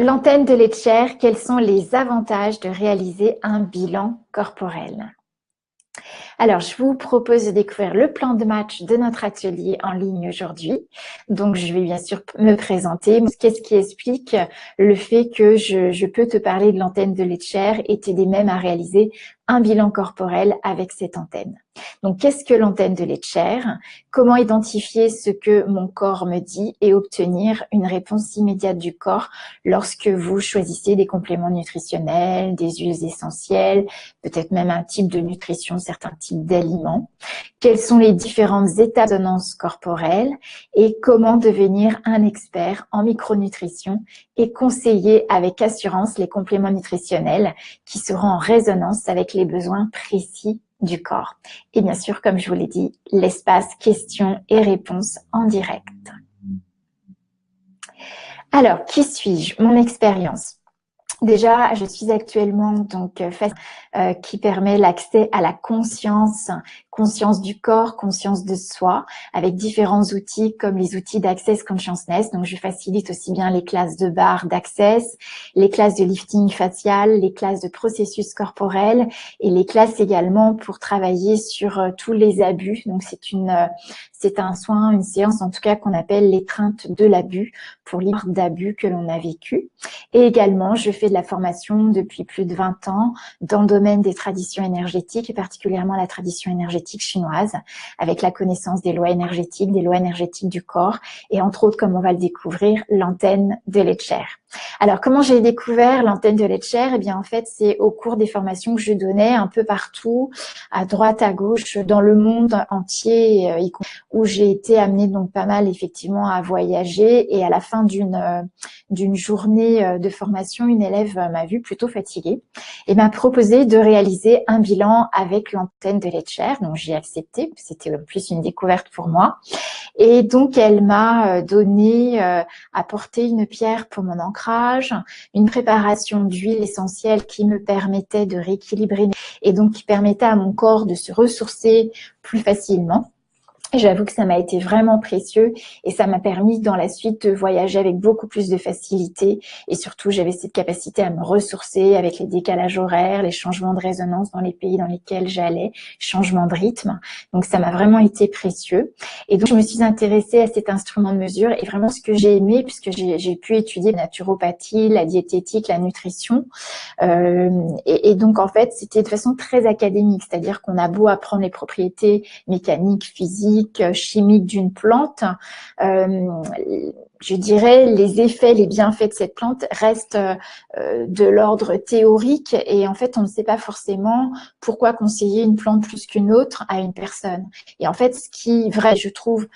L'antenne de Letcher, quels sont les avantages de réaliser un bilan corporel? Alors, je vous propose de découvrir le plan de match de notre atelier en ligne aujourd'hui. Donc, je vais bien sûr me présenter. Qu'est-ce qui explique le fait que je peux te parler de l'antenne de Letcher et t'aider même à réaliser un bilan corporel avec cette antenne. Donc, qu'est-ce que l'antenne de Letcher? Comment identifier ce que mon corps me dit et obtenir une réponse immédiate du corps lorsque vous choisissez des compléments nutritionnels, des huiles essentielles, peut-être même un type de nutrition, certains types d'aliments. Quelles sont les différentes étapes de résonance corporelle et comment devenir un expert en micronutrition et conseiller avec assurance les compléments nutritionnels qui seront en résonance avec les besoins précis du corps. Et bien sûr, comme je vous l'ai dit, l'espace questions et réponses en direct. Alors, qui suis-je? Mon expérience. Déjà, je suis actuellement donc qui permet l'accès à la conscience, conscience du corps, conscience de soi, avec différents outils comme les outils d'Access Consciousness. Donc, je facilite aussi bien les classes de barre d'Access, les classes de lifting facial, les classes de processus corporel et les classes également pour travailler sur tous les abus. Donc, c'est un soin, une séance en tout cas qu'on appelle l'étreinte de l'abus pour libre d'abus que l'on a vécu. Et également, je fais de la formation depuis plus de 20 ans dans le domaine des traditions énergétiques et particulièrement la tradition énergétique chinoise avec la connaissance des lois énergétiques du corps et entre autres, comme on va le découvrir, l'antenne de Letcher. Alors, comment j'ai découvert l'antenne de Letcher? Eh bien, en fait, c'est au cours des formations que je donnais un peu partout, à droite, à gauche, dans le monde entier, où j'ai été amenée donc pas mal effectivement à voyager et à la fin d'une journée de formation, une élève m'a vue plutôt fatiguée et m'a proposé de réaliser un bilan avec l'antenne de Letcher. Donc, j'ai accepté, c'était en plus une découverte pour moi. Et donc, elle m'a apporté une pierre pour mon ancrage, une préparation d'huile essentielle qui me permettait de rééquilibrer et donc qui permettait à mon corps de se ressourcer plus facilement. J'avoue que ça m'a été vraiment précieux et ça m'a permis dans la suite de voyager avec beaucoup plus de facilité et surtout j'avais cette capacité à me ressourcer avec les décalages horaires, les changements de résonance dans les pays dans lesquels j'allais, changements de rythme. Donc ça m'a vraiment été précieux et donc je me suis intéressée à cet instrument de mesure et vraiment ce que j'ai aimé puisque j'ai pu étudier la naturopathie, la diététique, la nutrition et donc en fait c'était de façon très académique, c'est-à-dire qu'on a beau apprendre les propriétés mécaniques, physiques, chimique d'une plante, je dirais les effets, les bienfaits de cette plante restent de l'ordre théorique et en fait on ne sait pas forcément pourquoi conseiller une plante plus qu'une autre à une personne. Et en fait ce qui vrai je trouve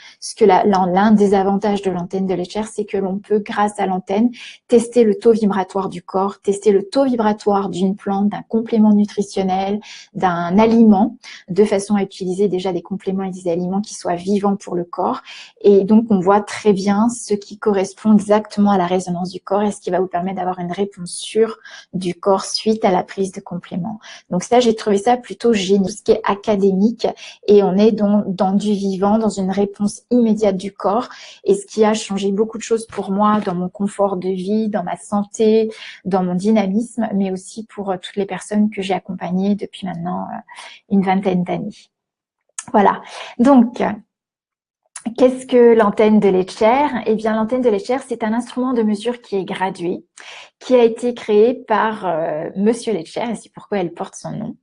l'un des avantages de l'antenne de Letcher, c'est que l'on peut grâce à l'antenne tester le taux vibratoire du corps, tester le taux vibratoire d'une plante, d'un complément nutritionnel, d'un aliment, de façon à utiliser déjà des compléments et des aliments qui soient vivants pour le corps. Et donc, on voit très bien ce qui correspond exactement à la résonance du corps et ce qui va vous permettre d'avoir une réponse sûre du corps suite à la prise de compléments. Donc ça, j'ai trouvé ça plutôt génial, ce qui est académique et on est dans du vivant, dans une réponse immédiate du corps et ce qui a changé beaucoup de choses pour moi dans mon confort de vie, dans ma santé, dans mon dynamisme, mais aussi pour toutes les personnes que j'ai accompagnées depuis maintenant une vingtaine d'années. Voilà, donc qu'est-ce que l'antenne de Letcher? Eh bien, l'antenne de Letcher, c'est un instrument de mesure qui est gradué, qui a été créé par Monsieur Letcher, et c'est pourquoi elle porte son nom.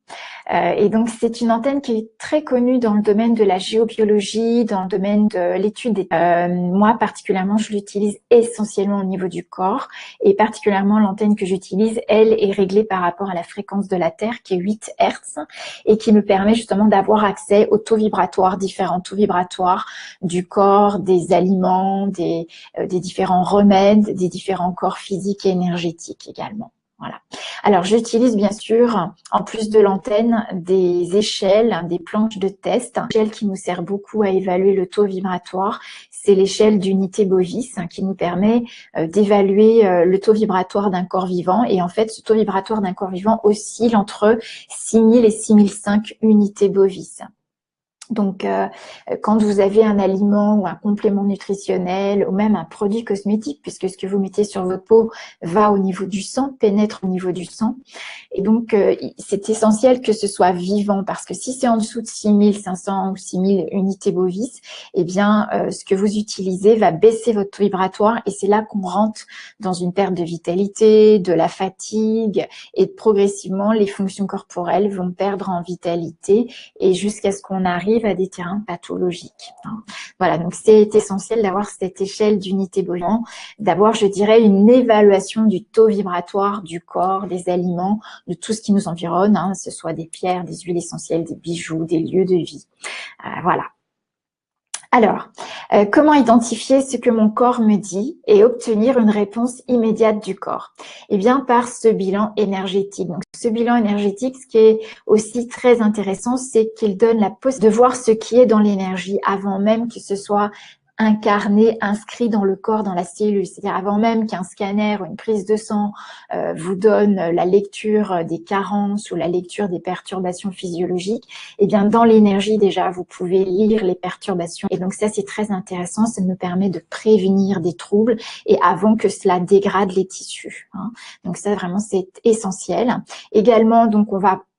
Et donc, c'est une antenne qui est très connue dans le domaine de la géobiologie, dans le domaine de l'étude des... moi, particulièrement, je l'utilise essentiellement au niveau du corps, et particulièrement l'antenne que j'utilise, elle est réglée par rapport à la fréquence de la Terre, qui est 8 Hz, et qui me permet justement d'avoir accès aux taux vibratoires, différents taux vibratoires du corps, des aliments, des différents remèdes, des différents corps physiques et énergétiques également. Voilà. Alors, j'utilise bien sûr, en plus de l'antenne, des échelles, des planches de test. Une échelle qui nous sert beaucoup à évaluer le taux vibratoire, c'est l'échelle d'unité Bovis qui nous permet d'évaluer le taux vibratoire d'un corps vivant. Et en fait, ce taux vibratoire d'un corps vivant oscille entre 6000 et 6005 unités Bovis. Donc, quand vous avez un aliment ou un complément nutritionnel ou même un produit cosmétique, puisque ce que vous mettez sur votre peau va au niveau du sang, pénètre au niveau du sang. Et donc, c'est essentiel que ce soit vivant parce que si c'est en dessous de 6500 ou 6000 unités Bovis, eh bien, ce que vous utilisez va baisser votre taux vibratoire et c'est là qu'on rentre dans une perte de vitalité, de la fatigue et progressivement, les fonctions corporelles vont perdre en vitalité et jusqu'à ce qu'on arrive à des terrains pathologiques. Voilà, donc c'est essentiel d'avoir cette échelle d'unité Bovis, d'avoir, je dirais, une évaluation du taux vibratoire du corps, des aliments, de tout ce qui nous environne, que ce soit des pierres, des huiles essentielles, des bijoux, des lieux de vie. Voilà. Alors, comment identifier ce que mon corps me dit et obtenir une réponse immédiate du corps? Eh bien, par ce bilan énergétique. Donc, ce bilan énergétique, ce qui est aussi très intéressant, c'est qu'il donne la possibilité de voir ce qui est dans l'énergie avant même que ce soit incarné, inscrit dans le corps, dans la cellule. C'est-à-dire avant même qu'un scanner ou une prise de sang vous donne la lecture des carences ou la lecture des perturbations physiologiques, eh bien dans l'énergie déjà, vous pouvez lire les perturbations. Et donc ça, c'est très intéressant. Ça nous permet de prévenir des troubles et avant que cela dégrade les tissus. Donc ça, vraiment, c'est essentiel. Également, donc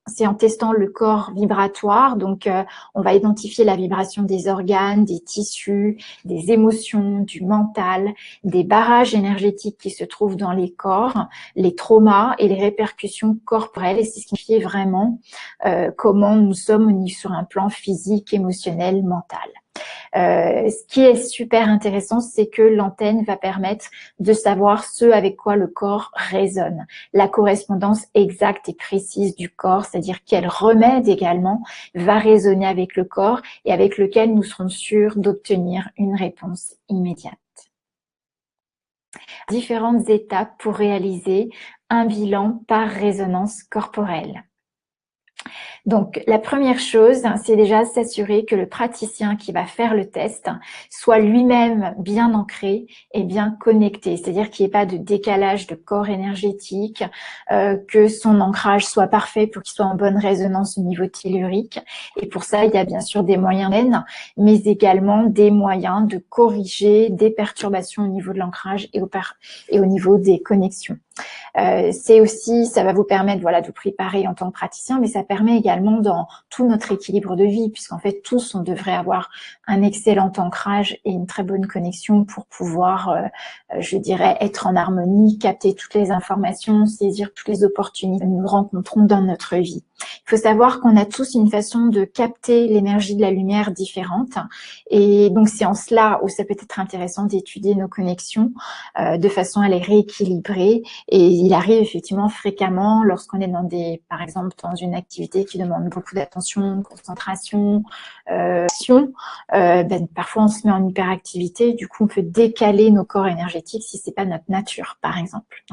c'est en testant le corps vibratoire, donc on va identifier la vibration des organes, des tissus, des émotions, du mental, des barrages énergétiques qui se trouvent dans les corps, les traumas et les répercussions corporelles. Et c'est ce qui fait vraiment comment nous sommes sur un plan physique, émotionnel, mental. Ce qui est super intéressant, c'est que l'antenne va permettre de savoir ce avec quoi le corps résonne, la correspondance exacte et précise du corps, c'est-à-dire quel remède également va résonner avec le corps et avec lequel nous serons sûrs d'obtenir une réponse immédiate. Différentes étapes pour réaliser un bilan par résonance corporelle. Donc, la première chose, c'est déjà s'assurer que le praticien qui va faire le test soit lui-même bien ancré et bien connecté. C'est-à-dire qu'il n'y ait pas de décalage de corps énergétique, que son ancrage soit parfait pour qu'il soit en bonne résonance au niveau tellurique. Et pour ça, il y a bien sûr des moyens d'aide, mais également des moyens de corriger des perturbations au niveau de l'ancrage et au niveau des connexions. C'est aussi, ça va vous permettre de vous préparer en tant que praticien, mais ça permet également dans tout notre équilibre de vie, puisqu'en fait tous, on devrait avoir un excellent ancrage et une très bonne connexion pour pouvoir, je dirais, être en harmonie, capter toutes les informations, saisir toutes les opportunités que nous rencontrons dans notre vie. Il faut savoir qu'on a tous une façon de capter l'énergie de la lumière différente, et donc c'est en cela où ça peut être intéressant d'étudier nos connexions de façon à les rééquilibrer. Et il arrive effectivement fréquemment lorsqu'on est par exemple dans une activité qui demande beaucoup d'attention, concentration, parfois on se met en hyperactivité, du coup on peut décaler nos corps énergétiques si c'est pas notre nature, par exemple.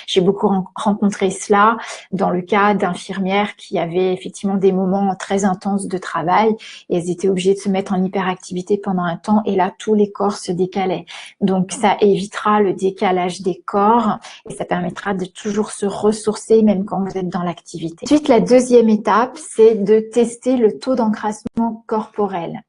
J'ai beaucoup rencontré cela dans le cas d'infirmières qui avaient effectivement des moments très intenses de travail et elles étaient obligées de se mettre en hyperactivité pendant un temps et là tous les corps se décalaient. Donc ça évitera le décalage des corps et ça permettra de toujours se ressourcer même quand vous êtes dans l'activité. Ensuite, la deuxième étape, c'est de tester le taux d'encrassement corporel.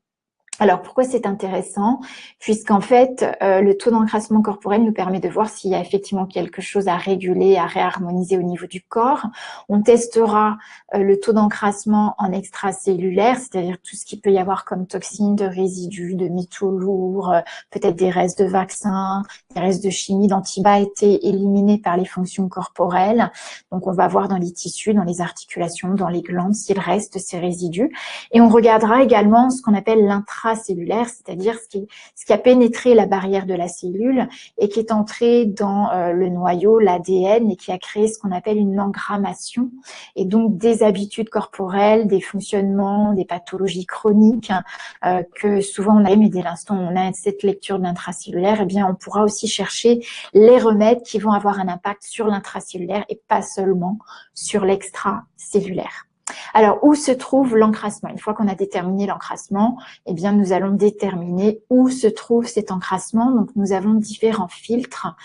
Alors, pourquoi c'est intéressant? Puisqu'en fait, le taux d'encrassement corporel nous permet de voir s'il y a effectivement quelque chose à réguler, à réharmoniser au niveau du corps. On testera le taux d'encrassement en extracellulaire, c'est-à-dire tout ce qu'il peut y avoir comme toxines, de résidus, de métaux lourds, peut-être des restes de vaccins, des restes de chimie, d'antibiotiques qui ont été éliminés par les fonctions corporelles. Donc, on va voir dans les tissus, dans les articulations, dans les glandes, s'il reste ces résidus. Et on regardera également ce qu'on appelle l'intracellulaire, c'est-à-dire ce qui a pénétré la barrière de la cellule et qui est entré dans le noyau, l'ADN, et qui a créé ce qu'on appelle une engrammation, et donc des habitudes corporelles, des fonctionnements, des pathologies chroniques que souvent on a, mais dès l'instant où on a cette lecture de l'intracellulaire, eh bien on pourra aussi chercher les remèdes qui vont avoir un impact sur l'intracellulaire et pas seulement sur l'extracellulaire. Alors, où se trouve l'encrassement? Une fois qu'on a déterminé l'encrassement, eh bien, nous allons déterminer où se trouve cet encrassement. Donc, nous avons différents filtres.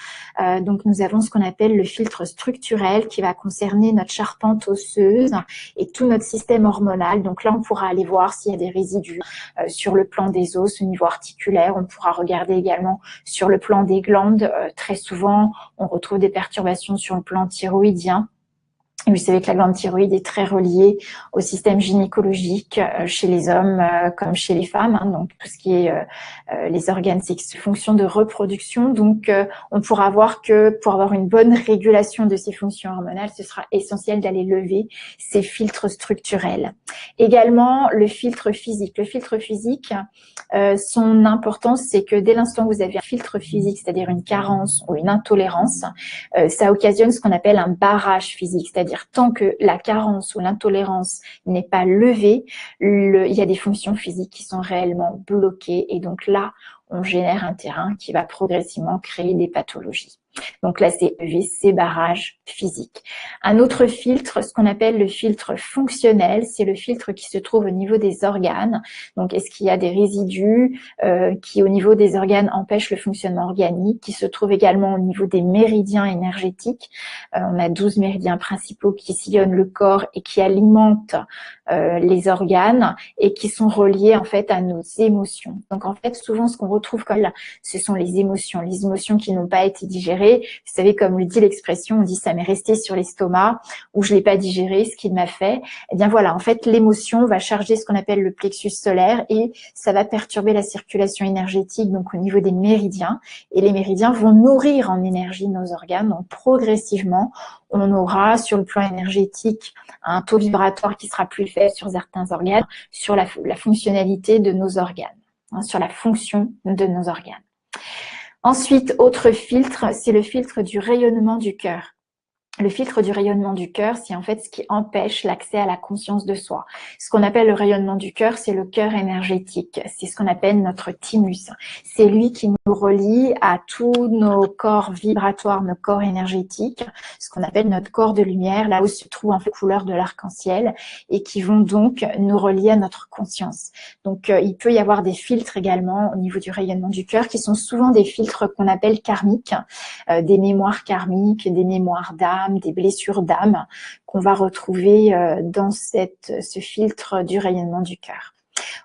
Donc, nous avons ce qu'on appelle le filtre structurel qui va concerner notre charpente osseuse et tout notre système hormonal. Donc là, on pourra aller voir s'il y a des résidus sur le plan des os au niveau articulaire. On pourra regarder également sur le plan des glandes. Très souvent, on retrouve des perturbations sur le plan thyroïdien. Vous savez que la glande thyroïde est très reliée au système gynécologique chez les hommes comme chez les femmes, hein, donc tout ce qui est les organes sexuels, fonctions de reproduction. Donc, on pourra voir que pour avoir une bonne régulation de ces fonctions hormonales, ce sera essentiel d'aller lever ces filtres structurels. Également, le filtre physique. Le filtre physique, son importance, c'est que dès l'instant où vous avez un filtre physique, c'est-à-dire une carence ou une intolérance, ça occasionne ce qu'on appelle un barrage physique, c'est-à-dire tant que la carence ou l'intolérance n'est pas levée, il y a des fonctions physiques qui sont réellement bloquées et donc là, on génère un terrain qui va progressivement créer des pathologies. Donc là, c'est lever ces barrages physiques. Un autre filtre, ce qu'on appelle le filtre fonctionnel, c'est le filtre qui se trouve au niveau des organes. Donc, est-ce qu'il y a des résidus qui, au niveau des organes, empêchent le fonctionnement organique, qui se trouvent également au niveau des méridiens énergétiques. On a 12 méridiens principaux qui sillonnent le corps et qui alimentent les organes et qui sont reliés en fait à nos émotions. Donc en fait, souvent ce qu'on retrouve comme là, ce sont les émotions qui n'ont pas été digérées. Vous savez, comme le dit l'expression, on dit ça m'est resté sur l'estomac ou je l'ai pas digéré, ce qu'il m'a fait. Eh bien voilà, en fait, l'émotion va charger ce qu'on appelle le plexus solaire et ça va perturber la circulation énergétique donc au niveau des méridiens et les méridiens vont nourrir en énergie nos organes. Donc progressivement, on aura sur le plan énergétique un taux vibratoire qui sera plus faible sur certains organes, sur la fonctionnalité de nos organes, hein, sur la fonction de nos organes. Ensuite, autre filtre, c'est le filtre du rayonnement du cœur. Le filtre du rayonnement du cœur, c'est en fait ce qui empêche l'accès à la conscience de soi. Ce qu'on appelle le rayonnement du cœur, c'est le cœur énergétique. C'est ce qu'on appelle notre thymus. C'est lui qui nous relie à tous nos corps vibratoires, nos corps énergétiques, ce qu'on appelle notre corps de lumière, là où se trouve en fait la couleur de l'arc-en-ciel, et qui vont donc nous relier à notre conscience. Donc, il peut y avoir des filtres également au niveau du rayonnement du cœur, qui sont souvent des filtres qu'on appelle karmiques, des mémoires karmiques, des mémoires d'âme, des blessures d'âme qu'on va retrouver dans ce filtre du rayonnement du cœur.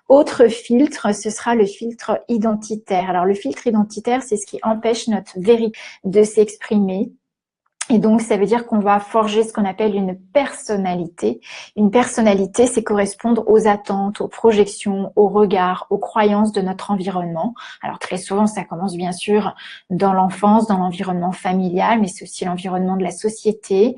Autre filtre, ce sera le filtre identitaire. Alors le filtre identitaire, c'est ce qui empêche notre vérité de s'exprimer. Et donc, ça veut dire qu'on va forger ce qu'on appelle une personnalité. Une personnalité, c'est correspondre aux attentes, aux projections, aux regards, aux croyances de notre environnement. Alors, très souvent, ça commence bien sûr dans l'enfance, dans l'environnement familial, mais c'est aussi l'environnement de la société.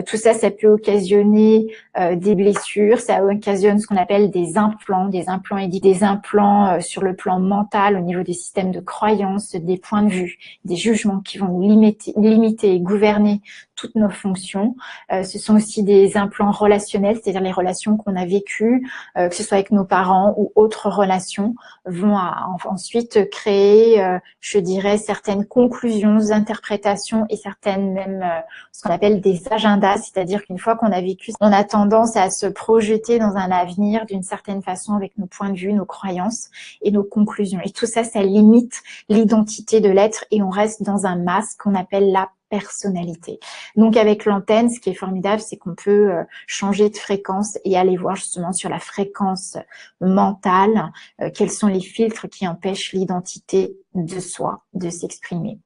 Tout ça, ça peut occasionner des blessures, ça occasionne ce qu'on appelle des implants sur le plan mental, au niveau des systèmes de croyances, des points de vue, des jugements qui vont nous limiter et gouverner toutes nos fonctions. Ce sont aussi des implants relationnels, c'est-à-dire les relations qu'on a vécues, que ce soit avec nos parents ou autres relations, vont ensuite créer, je dirais, certaines conclusions, interprétations et certaines même ce qu'on appelle des agendas, c'est-à-dire qu'une fois qu'on a vécu, on a tendance à se projeter dans un avenir d'une certaine façon avec nos points de vue, nos croyances et nos conclusions. Et tout ça, ça limite l'identité de l'être et on reste dans un masque qu'on appelle la personnalité. Donc avec l'antenne, ce qui est formidable, c'est qu'on peut changer de fréquence et aller voir justement sur la fréquence mentale quels sont les filtres qui empêchent l'identité de soi de s'exprimer.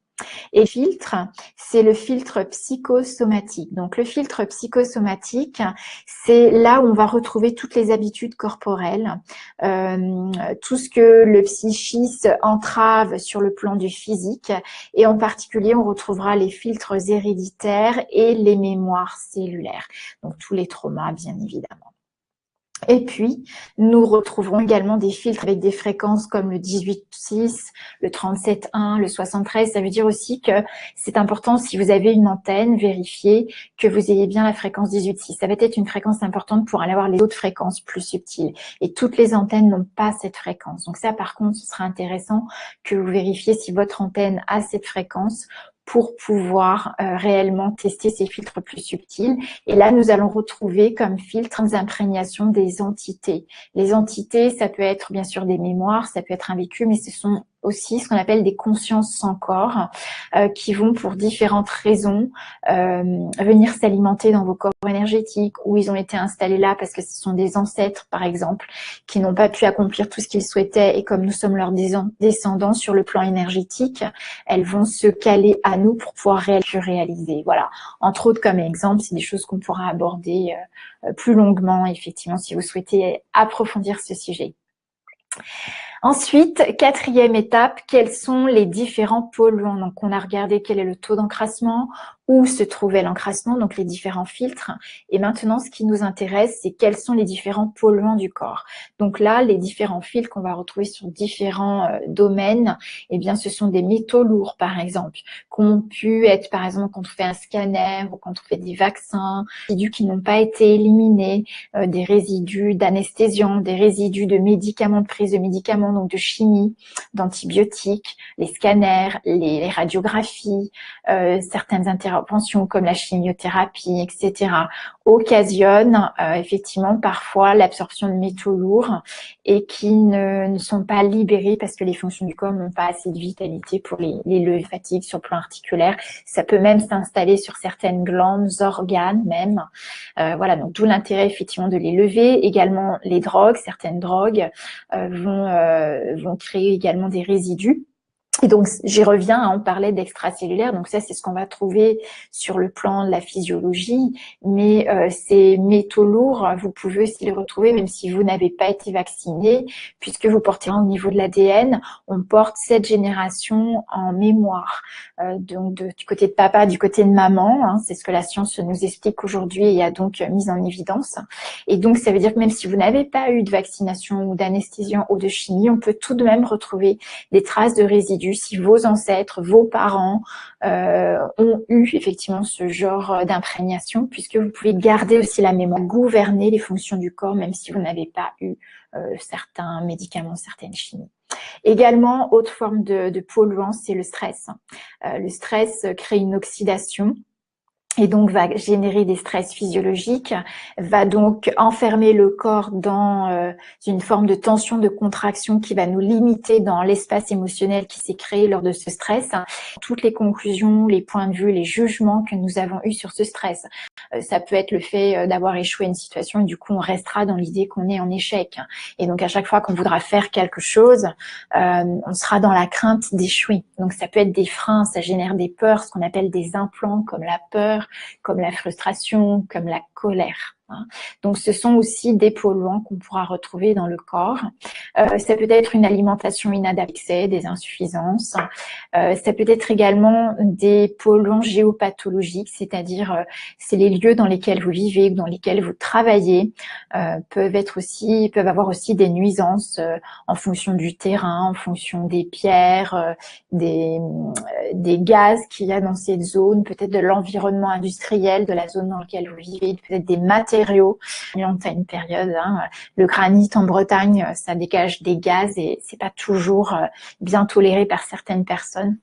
Et filtre, c'est le filtre psychosomatique. Donc le filtre psychosomatique, c'est là où on va retrouver toutes les habitudes corporelles, tout ce que le psychisme entrave sur le plan du physique. Et en particulier, on retrouvera les filtres héréditaires et les mémoires cellulaires. Donc tous les traumas, bien évidemment. Et puis, nous retrouverons également des filtres avec des fréquences comme le 18.6, le 37.1, le 73. Ça veut dire aussi que c'est important, si vous avez une antenne, vérifiez que vous ayez bien la fréquence 18.6. Ça va être une fréquence importante pour aller avoir les autres fréquences plus subtiles. Et toutes les antennes n'ont pas cette fréquence. Donc ça, par contre, ce sera intéressant que vous vérifiez si votre antenne a cette fréquence pour pouvoir réellement tester ces filtres plus subtils. Et là, nous allons retrouver comme filtre les imprégnations des entités. Les entités, ça peut être bien sûr des mémoires, ça peut être un vécu, mais ce sont aussi ce qu'on appelle des consciences sans corps qui vont pour différentes raisons venir s'alimenter dans vos corps énergétiques, où ils ont été installés là parce que ce sont des ancêtres par exemple qui n'ont pas pu accomplir tout ce qu'ils souhaitaient, et comme nous sommes leurs descendants sur le plan énergétique, elles vont se caler à nous pour pouvoir réaliser. Voilà, entre autres comme exemple, c'est des choses qu'on pourra aborder plus longuement effectivement si vous souhaitez approfondir ce sujet. Ensuite, quatrième étape, quels sont les différents polluants? Donc, on a regardé quel est le taux d'encrassement, où se trouvait l'encrassement, donc les différents filtres. Et maintenant, ce qui nous intéresse, c'est quels sont les différents polluants du corps. Donc là, les différents filtres qu'on va retrouver sur différents domaines, eh bien, ce sont des métaux lourds, par exemple, qui ont pu être, par exemple, quand on fait un scanner ou quand on fait des vaccins, des résidus qui n'ont pas été éliminés, des résidus d'anesthésiants, des résidus de médicaments, de prise de médicaments, donc de chimie, d'antibiotiques, les scanners, les radiographies, certaines interventions comme la chimiothérapie, etc., occasionnent effectivement parfois l'absorption de métaux lourds et qui ne sont pas libérés parce que les fonctions du corps n'ont pas assez de vitalité pour les lever. Fatigue sur le plan articulaire, ça peut même s'installer sur certaines glandes, organes même. Voilà, donc d'où l'intérêt effectivement de les lever. Également les drogues, certaines drogues vont créer également des résidus. Et donc, j'y reviens, hein, on parlait d'extracellulaire, donc ça, c'est ce qu'on va trouver sur le plan de la physiologie, mais ces métaux lourds, vous pouvez aussi les retrouver même si vous n'avez pas été vacciné, puisque vous portez au niveau de l'ADN, on porte cette génération en mémoire, donc du côté de papa, du côté de maman, hein, c'est ce que la science nous explique aujourd'hui et a donc mis en évidence. Et donc, ça veut dire que même si vous n'avez pas eu de vaccination ou d'anesthésiant ou de chimie, on peut tout de même retrouver des traces de résidus si vos ancêtres, vos parents ont eu effectivement ce genre d'imprégnation, puisque vous pouvez garder aussi la mémoire, gouverner les fonctions du corps, même si vous n'avez pas eu certains médicaments, certaines chimies. Également, autre forme de polluant, c'est le stress. Le stress crée une oxydation et donc va générer des stress physiologiques, va donc enfermer le corps dans une forme de tension, de contraction qui va nous limiter dans l'espace émotionnel qui s'est créé lors de ce stress. Toutes les conclusions, les points de vue, les jugements que nous avons eus sur ce stress. Ça peut être le fait d'avoir échoué à une situation et du coup on restera dans l'idée qu'on est en échec. Et donc à chaque fois qu'on voudra faire quelque chose, on sera dans la crainte d'échouer. Donc ça peut être des freins, ça génère des peurs, ce qu'on appelle des implants comme la peur, comme la frustration, comme la colère. Donc, ce sont aussi des polluants qu'on pourra retrouver dans le corps. Ça peut être une alimentation inadaptée, des insuffisances. Ça peut être également des polluants géopathologiques, c'est-à-dire c'est les lieux dans lesquels vous vivez, dans lesquels vous travaillez, peuvent avoir aussi des nuisances en fonction du terrain, en fonction des pierres, des gaz qu'il y a dans cette zone, peut-être de l'environnement industriel, de la zone dans laquelle vous vivez, peut-être des matériaux. À une période, hein, le granit en Bretagne, ça dégage des gaz et c'est pas toujours bien toléré par certaines personnes.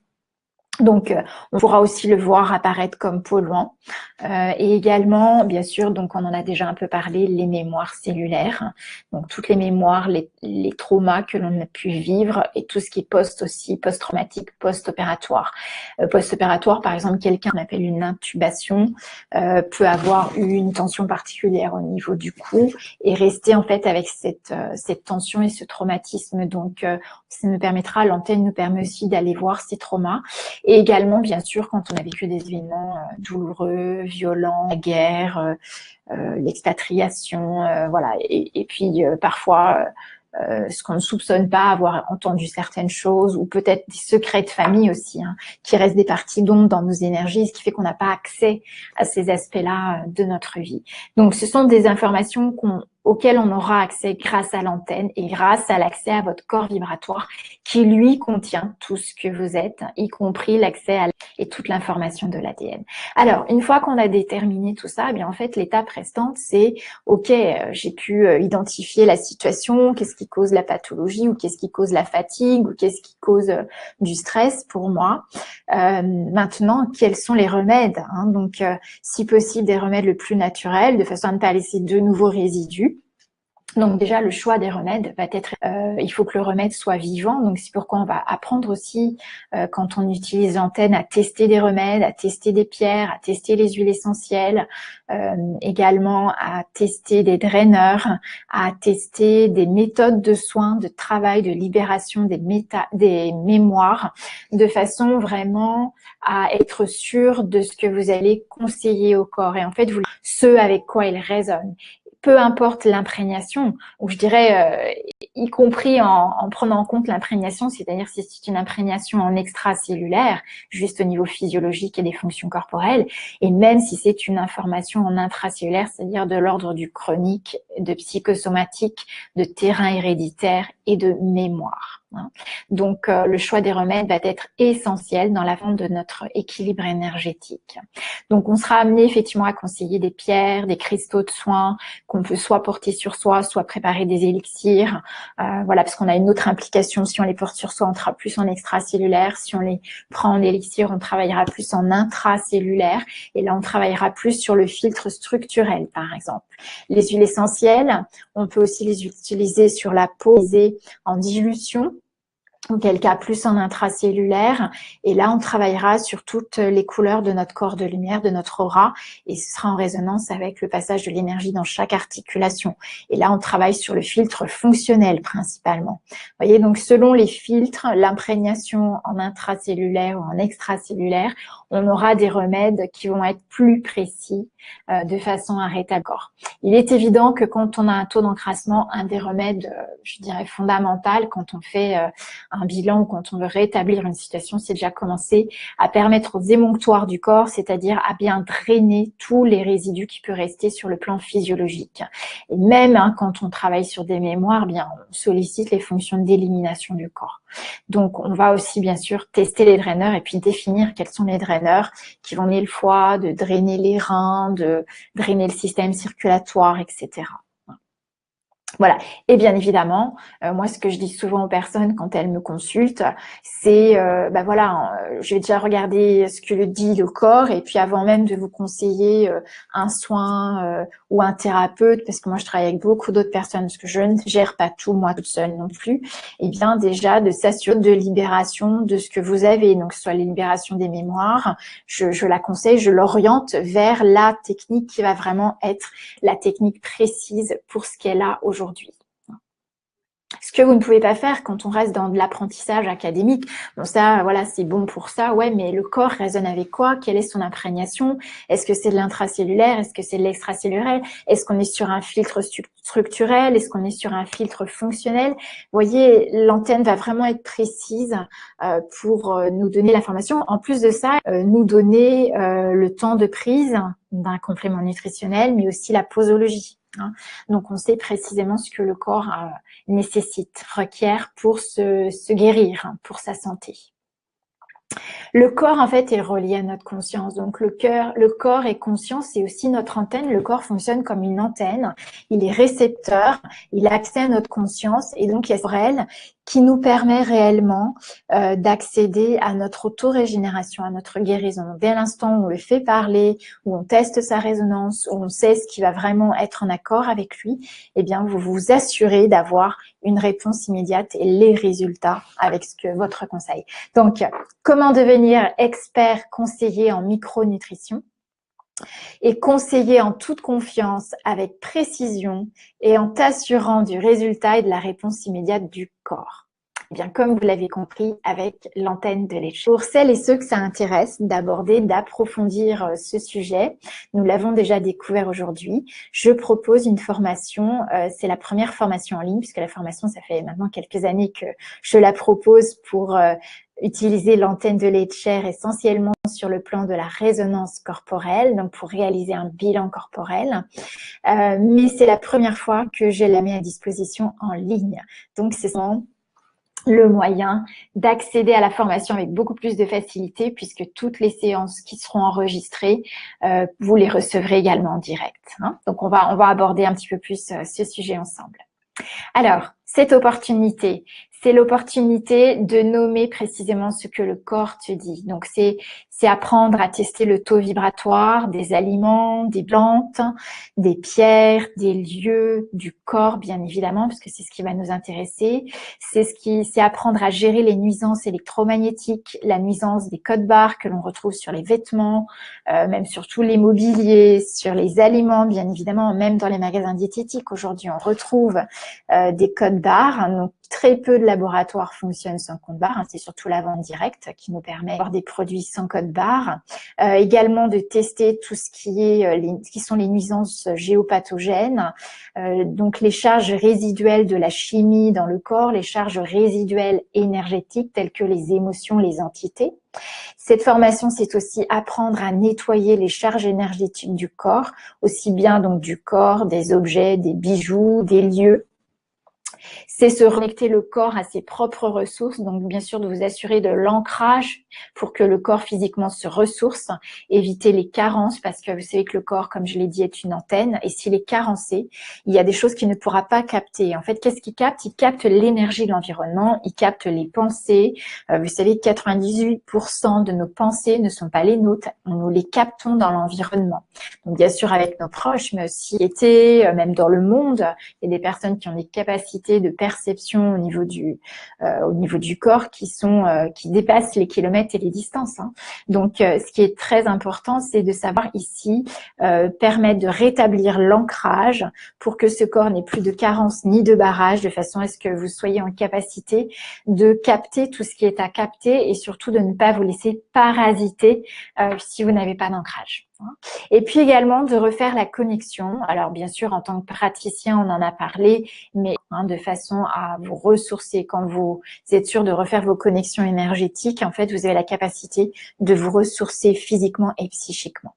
Donc, on pourra aussi le voir apparaître comme polluant. Et également, bien sûr, donc on en a déjà un peu parlé, les mémoires cellulaires. Donc, toutes les mémoires, les traumas que l'on a pu vivre et tout ce qui est post-traumatique, post-opératoire. Post-opératoire, par exemple, quelqu'un qu'on appelle une intubation peut avoir eu une tension particulière au niveau du cou et rester en fait avec cette tension et ce traumatisme. Donc, ça nous permettra, l'antenne nous permet aussi d'aller voir ces traumas. Et également, bien sûr, quand on a vécu des événements douloureux, violents, la guerre, l'expatriation, voilà. Et puis, parfois, ce qu'on ne soupçonne pas, avoir entendu certaines choses, ou peut-être des secrets de famille aussi, hein, qui restent des parties d'ombre dans nos énergies, ce qui fait qu'on n'a pas accès à ces aspects-là de notre vie. Donc, ce sont des informations auquel on aura accès grâce à l'antenne et grâce à l'accès à votre corps vibratoire qui, lui, contient tout ce que vous êtes, y compris l'accès à et toute l'information de l'ADN. Alors, une fois qu'on a déterminé tout ça, eh bien en fait, l'étape restante, c'est OK, j'ai pu identifier la situation, qu'est-ce qui cause la pathologie ou qu'est-ce qui cause la fatigue ou qu'est-ce qui cause du stress pour moi. Maintenant, quels sont les remèdes, hein? Donc, si possible, des remèdes le plus naturels, de façon à ne pas laisser de nouveaux résidus. Donc déjà, le choix des remèdes va être, il faut que le remède soit vivant. Donc c'est pourquoi on va apprendre aussi, quand on utilise l'antenne, à tester des remèdes, à tester des pierres, à tester les huiles essentielles, également à tester des draineurs, à tester des méthodes de soins, de travail, de libération des mémoires, de façon vraiment à être sûr de ce que vous allez conseiller au corps. Et en fait, ce avec quoi il résonne. Peu importe l'imprégnation, ou je dirais, y compris en prenant en compte l'imprégnation, c'est-à-dire si c'est une imprégnation en extracellulaire, juste au niveau physiologique et des fonctions corporelles, et même si c'est une information en intracellulaire, c'est-à-dire de l'ordre du chronique, de psychosomatique, de terrain héréditaire et de mémoire. Donc, le choix des remèdes va être essentiel dans la vente de notre équilibre énergétique. Donc, on sera amené effectivement à conseiller des pierres, des cristaux de soins qu'on peut soit porter sur soi, soit préparer des élixirs. Voilà, parce qu'on a une autre implication. Si on les porte sur soi, on sera plus en extracellulaire. Si on les prend en élixir, on travaillera plus en intracellulaire. Et là, on travaillera plus sur le filtre structurel, par exemple. Les huiles essentielles, on peut aussi les utiliser sur la peau, en dilution, auquel cas plus en intracellulaire, et là on travaillera sur toutes les couleurs de notre corps de lumière, de notre aura, et ce sera en résonance avec le passage de l'énergie dans chaque articulation. Et là on travaille sur le filtre fonctionnel principalement. Vous voyez, donc selon les filtres, l'imprégnation en intracellulaire ou en extracellulaire, on aura des remèdes qui vont être plus précis de façon à rétablir. Il est évident que quand on a un taux d'encrassement, un des remèdes, je dirais fondamental quand on fait un bilan ou quand on veut rétablir une situation, c'est déjà commencer à permettre aux émonctoires du corps, c'est-à-dire à bien drainer tous les résidus qui peuvent rester sur le plan physiologique. Et même quand on travaille sur des mémoires, bien on sollicite les fonctions d'élimination du corps. Donc on va aussi bien sûr tester les draineurs et puis définir quels sont les draineurs qui vont drainer le foie, de drainer les reins, de drainer le système circulatoire, etc. Voilà. Et bien évidemment, moi, ce que je dis souvent aux personnes quand elles me consultent, c'est, voilà, je vais déjà regarder ce que le dit le corps, et puis avant même de vous conseiller un soin ou un thérapeute, parce que moi, je travaille avec beaucoup d'autres personnes, parce que je ne gère pas tout moi toute seule non plus. Et bien déjà de s'assurer de libération de ce que vous avez, donc que ce soit la libération des mémoires, je la conseille, je l'oriente vers la technique qui va vraiment être la technique précise pour ce qu'elle a aujourd'hui. Ce que vous ne pouvez pas faire quand on reste dans de l'apprentissage académique, bon ça, voilà, c'est bon pour ça, ouais, mais le corps résonne avec quoi? Quelle est son imprégnation? Est-ce que c'est de l'intracellulaire? Est-ce que c'est de l'extracellulaire? Est-ce qu'on est sur un filtre structurel? Est-ce qu'on est sur un filtre fonctionnel? Vous voyez, l'antenne va vraiment être précise pour nous donner l'information. En plus de ça, nous donner le temps de prise d'un complément nutritionnel, mais aussi la posologie. Donc, on sait précisément ce que le corps nécessite, requiert pour se guérir, pour sa santé. Le corps, en fait, est relié à notre conscience. Donc, le corps est conscient, c'est aussi notre antenne. Le corps fonctionne comme une antenne. Il est récepteur, il a accès à notre conscience et donc il y a sur elle qui nous permet réellement d'accéder à notre auto-régénération, à notre guérison. Donc, dès l'instant où on le fait parler, où on teste sa résonance, où on sait ce qui va vraiment être en accord avec lui, eh bien, vous vous assurez d'avoir une réponse immédiate et les résultats avec votre conseil. Donc, comment devenir expert conseiller en micronutrition et conseiller en toute confiance, avec précision et en t'assurant du résultat et de la réponse immédiate du corps. Eh bien, comme vous l'avez compris, avec l'antenne de l'Etcher. Pour celles et ceux que ça intéresse d'aborder, d'approfondir ce sujet, nous l'avons déjà découvert aujourd'hui. Je propose une formation, c'est la première formation en ligne, puisque la formation, ça fait maintenant quelques années que je la propose pour utiliser l'antenne de l'Etcher essentiellement sur le plan de la résonance corporelle, donc pour réaliser un bilan corporel. Mais c'est la première fois que je la mets à disposition en ligne. Donc, c'est le moyen d'accéder à la formation avec beaucoup plus de facilité, puisque toutes les séances qui seront enregistrées, vous les recevrez également en direct. Hein. Donc, on va aborder un petit peu plus ce sujet ensemble. Alors, cette opportunité, c'est l'opportunité de nommer précisément ce que le corps te dit. Donc, c'est apprendre à tester le taux vibratoire des aliments, des plantes, des pierres, des lieux, du corps, bien évidemment, parce que c'est ce qui va nous intéresser. C'est apprendre à gérer les nuisances électromagnétiques, la nuisance des codes barres que l'on retrouve sur les vêtements, même sur tous les mobiliers, sur les aliments, bien évidemment, même dans les magasins diététiques. Aujourd'hui, on retrouve des codes barres. Donc, très peu de laboratoires fonctionnent sans code barre. C'est surtout la vente directe qui nous permet d'avoir des produits sans code barre. Également de tester tout ce qui sont les nuisances géopathogènes. Donc, les charges résiduelles de la chimie dans le corps, les charges résiduelles énergétiques telles que les émotions, les entités. Cette formation, c'est aussi apprendre à nettoyer les charges énergétiques du corps, aussi bien donc du corps, des objets, des bijoux, des lieux. C'est se reconnecter le corps à ses propres ressources, donc bien sûr de vous assurer de l'ancrage pour que le corps physiquement se ressource, éviter les carences parce que vous savez que le corps, comme je l'ai dit, est une antenne et s'il est carencé, il y a des choses qu'il ne pourra pas capter. En fait, qu'est-ce qu'il capte? Il capte l'énergie de l'environnement, il capte les pensées. Vous savez que 98% de nos pensées ne sont pas les nôtres, nous les captons dans l'environnement. Donc bien sûr avec nos proches, mais aussi même dans le monde, il y a des personnes qui ont des capacités de perception au niveau du corps qui dépassent les kilomètres et les distances. Hein. Donc, ce qui est très important, c'est de savoir ici permettre de rétablir l'ancrage pour que ce corps n'ait plus de carence ni de barrage, de façon à ce que vous soyez en capacité de capter tout ce qui est à capter et surtout de ne pas vous laisser parasiter si vous n'avez pas d'ancrage. Et puis également de refaire la connexion. Alors bien sûr, en tant que praticien, on en a parlé, mais de façon à vous ressourcer. Quand vous êtes sûr de refaire vos connexions énergétiques, en fait, vous avez la capacité de vous ressourcer physiquement et psychiquement.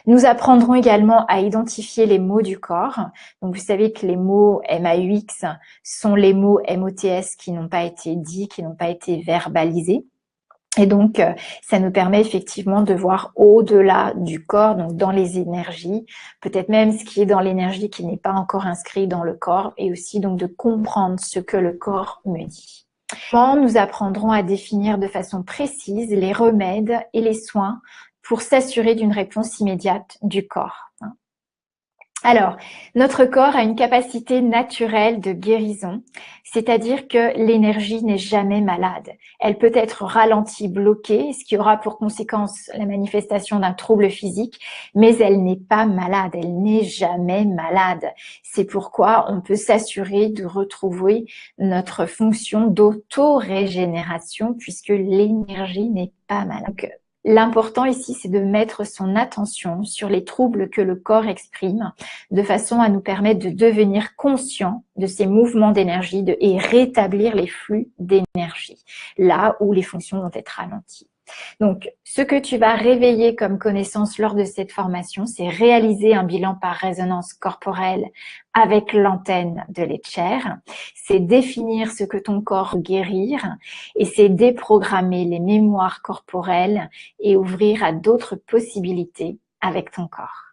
Nous apprendrons également à identifier les mots du corps. Donc, vous savez que les mots MAUX sont les mots MOTS qui n'ont pas été dits, qui n'ont pas été verbalisés. Et donc, ça nous permet effectivement de voir au-delà du corps, donc dans les énergies, peut-être même ce qui est dans l'énergie qui n'est pas encore inscrit dans le corps, et aussi donc de comprendre ce que le corps me dit. Nous apprendrons à définir de façon précise les remèdes et les soins pour s'assurer d'une réponse immédiate du corps. Alors, notre corps a une capacité naturelle de guérison, c'est-à-dire que l'énergie n'est jamais malade. Elle peut être ralentie, bloquée, ce qui aura pour conséquence la manifestation d'un trouble physique, mais elle n'est pas malade, elle n'est jamais malade. C'est pourquoi on peut s'assurer de retrouver notre fonction d'auto-régénération puisque l'énergie n'est pas malade. Donc, l'important ici, c'est de mettre son attention sur les troubles que le corps exprime, de façon à nous permettre de devenir conscients de ces mouvements d'énergie et rétablir les flux d'énergie, là où les fonctions vont être ralenties. Donc, ce que tu vas réveiller comme connaissance lors de cette formation, c'est réaliser un bilan par résonance corporelle avec l'antenne de l'Etcher, c'est définir ce que ton corps veut guérir et c'est déprogrammer les mémoires corporelles et ouvrir à d'autres possibilités avec ton corps.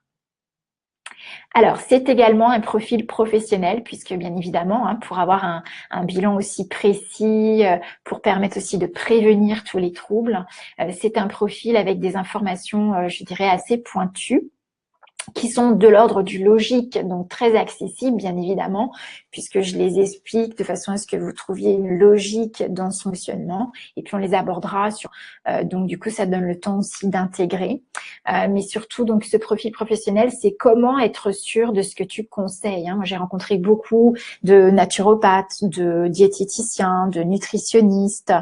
Alors, c'est également un profil professionnel puisque bien évidemment, pour avoir un bilan aussi précis, pour permettre aussi de prévenir tous les troubles, c'est un profil avec des informations, je dirais, assez pointues. qui sont de l'ordre du logique, donc très accessibles, bien évidemment, puisque je les explique de façon à ce que vous trouviez une logique dans son fonctionnement, et puis on les abordera sur, donc du coup, ça donne le temps aussi d'intégrer. Mais surtout, donc ce profil professionnel, c'est comment être sûr de ce que tu conseilles. Moi, j'ai rencontré beaucoup de naturopathes, de diététiciens, de nutritionnistes,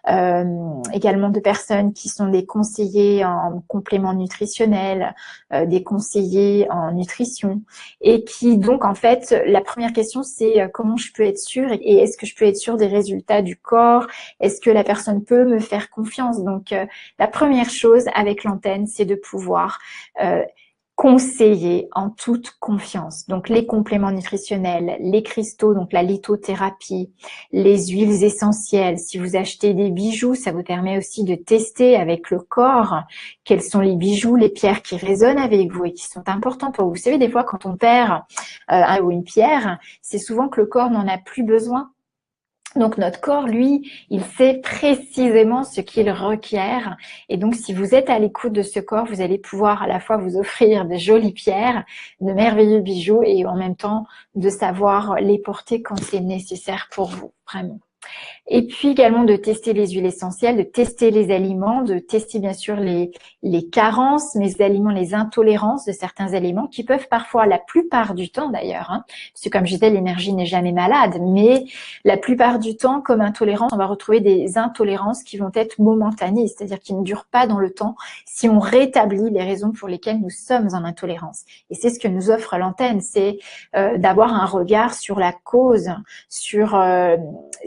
également de personnes qui sont des conseillers en compléments nutritionnels, des conseillers en nutrition, et qui donc en fait, la première question c'est comment je peux être sûre, et est-ce que je peux être sûre des résultats du corps, est-ce que la personne peut me faire confiance. Donc la première chose avec l'antenne, c'est de pouvoir conseiller en toute confiance. Donc les compléments nutritionnels, les cristaux, donc la lithothérapie, les huiles essentielles. Si vous achetez des bijoux, ça vous permet aussi de tester avec le corps quels sont les bijoux, les pierres qui résonnent avec vous et qui sont importants pour vous. Vous savez, des fois quand on perd un ou une pierre, c'est souvent que le corps n'en a plus besoin. Donc notre corps, lui, il sait précisément ce qu'il requiert. Et donc si vous êtes à l'écoute de ce corps, vous allez pouvoir à la fois vous offrir de jolies pierres, de merveilleux bijoux, et en même temps de savoir les porter quand c'est nécessaire pour vous, vraiment. Et puis également de tester les huiles essentielles, de tester les aliments, de tester bien sûr les carences, les aliments, les intolérances de certains aliments qui peuvent parfois, la plupart du temps d'ailleurs, parce que comme je disais, l'énergie n'est jamais malade, mais la plupart du temps, comme intolérance, on va retrouver des intolérances qui vont être momentanées, c'est-à-dire qui ne durent pas dans le temps si on rétablit les raisons pour lesquelles nous sommes en intolérance. Et c'est ce que nous offre l'antenne, c'est d'avoir un regard sur la cause, sur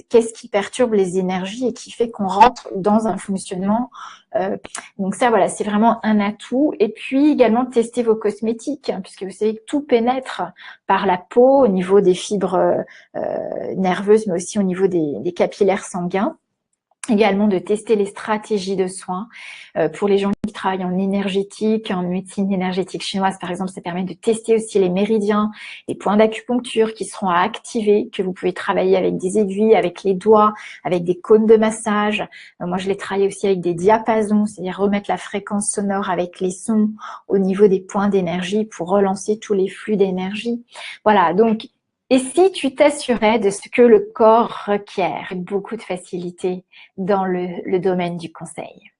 qu'est-ce qui perturbe les énergies et qui fait qu'on rentre dans un fonctionnement. Donc ça, voilà, c'est vraiment un atout. Et puis également tester vos cosmétiques, puisque vous savez que tout pénètre par la peau au niveau des fibres nerveuses, mais aussi au niveau des capillaires sanguins. Également de tester les stratégies de soins. Pour les gens qui travaillent en énergétique, en médecine énergétique chinoise par exemple, ça permet de tester aussi les méridiens, les points d'acupuncture qui seront à activer, que vous pouvez travailler avec des aiguilles, avec les doigts, avec des cônes de massage. Moi je l'ai travaillé aussi avec des diapasons, c'est-à-dire remettre la fréquence sonore avec les sons au niveau des points d'énergie pour relancer tous les flux d'énergie. Voilà, donc et si tu t'assurais de ce que le corps requiert, beaucoup de facilité dans le domaine du conseil.